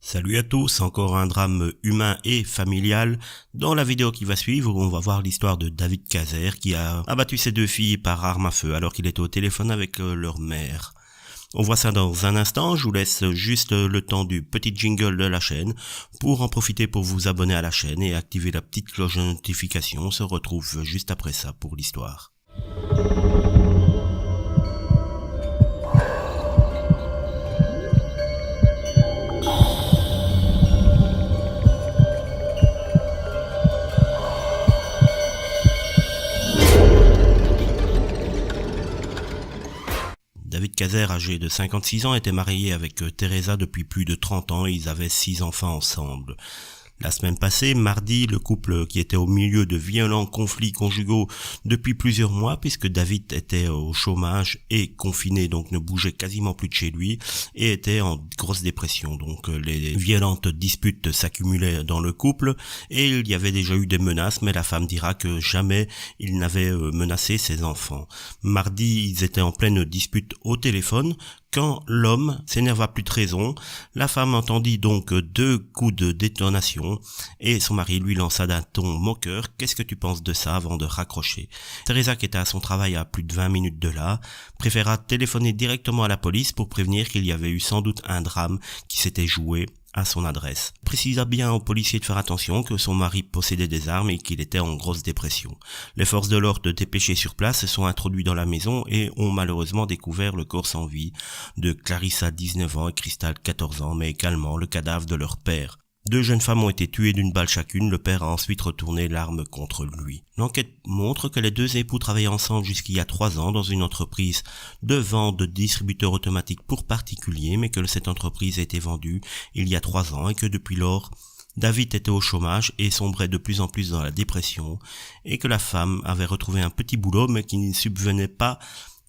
Salut à tous, encore un drame humain et familial. Dans la vidéo qui va suivre, on va voir l'histoire de David Caser qui a abattu ses deux filles par arme à feu alors qu'il était au téléphone avec leur mère. On voit ça dans un instant, je vous laisse juste le temps du petit jingle de la chaîne pour en profiter pour vous abonner à la chaîne et activer la petite cloche de notification. On se retrouve juste après ça pour l'histoire. David Caser, âgé de 56 ans, était marié avec Teresa depuis plus de 30 ans et ils avaient 6 enfants ensemble. La semaine passée, mardi, le couple qui était au milieu de violents conflits conjugaux depuis plusieurs mois, puisque David était au chômage et confiné, donc ne bougeait quasiment plus de chez lui, et était en grosse dépression. Donc les violentes disputes s'accumulaient dans le couple, et il y avait déjà eu des menaces, mais la femme dira que jamais il n'avait menacé ses enfants. Mardi, ils étaient en pleine dispute au téléphone, quand l'homme s'énerva plus de raison. La femme entendit donc 2 coups de détonation et son mari lui lança d'un ton moqueur « Qu'est-ce que tu penses de ça ?» avant de raccrocher. Teresa, qui était à son travail à plus de 20 minutes de là, préféra téléphoner directement à la police pour prévenir qu'il y avait eu sans doute un drame qui s'était joué à son adresse. Précisa bien aux policiers de faire attention que son mari possédait des armes et qu'il était en grosse dépression. Les forces de l'ordre dépêchées sur place se sont introduits dans la maison et ont malheureusement découvert le corps sans vie de Clarissa 19 ans et Crystal 14 ans, mais également le cadavre de leur père. 2 jeunes femmes ont été tuées d'une balle chacune, le père a ensuite retourné l'arme contre lui. L'enquête montre que les 2 époux travaillaient ensemble jusqu'il y a 3 ans dans une entreprise de vente de distributeurs automatiques pour particuliers, mais que cette entreprise a été vendue il y a 3 ans et que depuis lors, David était au chômage et sombrait de plus en plus dans la dépression et que la femme avait retrouvé un petit boulot mais qui ne subvenait pas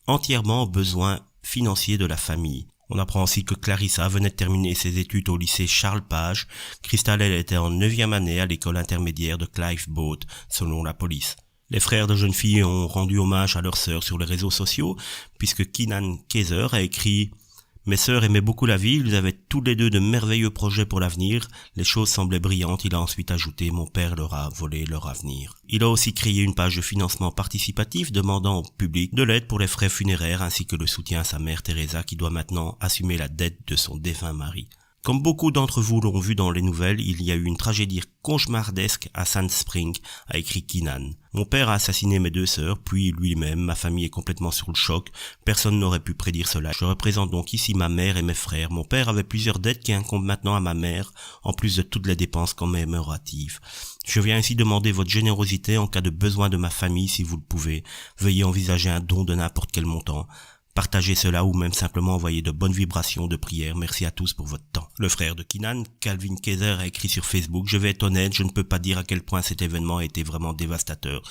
entièrement aux besoins financiers de la famille. On apprend aussi que Clarissa venait de terminer ses études au lycée Charles Page. Crystal, elle était en 9e année à l'école intermédiaire de Clive Boat, selon la police. Les frères de jeunes filles ont rendu hommage à leur sœur sur les réseaux sociaux, puisque Keenan Caser a écrit « Mes sœurs aimaient beaucoup la vie, ils avaient tous les 2 de merveilleux projets pour l'avenir, les choses semblaient brillantes. » Il a ensuite ajouté « Mon père leur a volé leur avenir. » Il a aussi créé une page de financement participatif demandant au public de l'aide pour les frais funéraires ainsi que le soutien à sa mère Teresa qui doit maintenant assumer la dette de son défunt mari. Comme beaucoup d'entre vous l'ont vu dans les nouvelles, il y a eu une tragédie cauchemardesque à Sand Spring, a écrit Keenan. Mon père a assassiné mes 2 sœurs, puis lui-même, ma famille est complètement sur le choc, personne n'aurait pu prédire cela. Je représente donc ici ma mère et mes frères. Mon père avait plusieurs dettes qui incombent maintenant à ma mère, en plus de toutes les dépenses commémoratives. Je viens ici demander votre générosité en cas de besoin de ma famille si vous le pouvez. Veuillez envisager un don de n'importe quel montant. Partagez cela ou même simplement envoyez de bonnes vibrations de prière. Merci à tous pour votre temps. Le frère de Keenan, Calvin Caser, a écrit sur Facebook « Je vais être honnête, je ne peux pas dire à quel point cet événement a été vraiment dévastateur.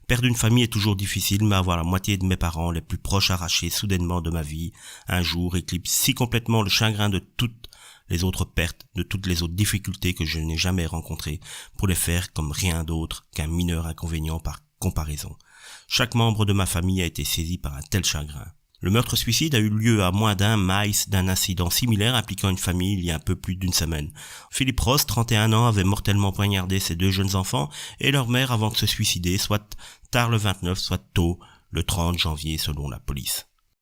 Perdre une famille est toujours difficile, mais avoir la moitié de mes parents les plus proches arrachés soudainement de ma vie, un jour éclipse si complètement le chagrin de toutes les autres pertes, de toutes les autres difficultés que je n'ai jamais rencontrées, pour les faire comme rien d'autre qu'un mineur inconvénient par comparaison. Chaque membre de ma famille a été saisi par un tel chagrin. » Le meurtre-suicide a eu lieu à moins d'un miles d'un incident similaire impliquant une famille il y a un peu plus d'1 semaine. Philip Ross, 31 ans, avait mortellement poignardé ses 2 jeunes enfants et leur mère avant de se suicider, soit tard le 29, soit tôt le 30 janvier selon la police.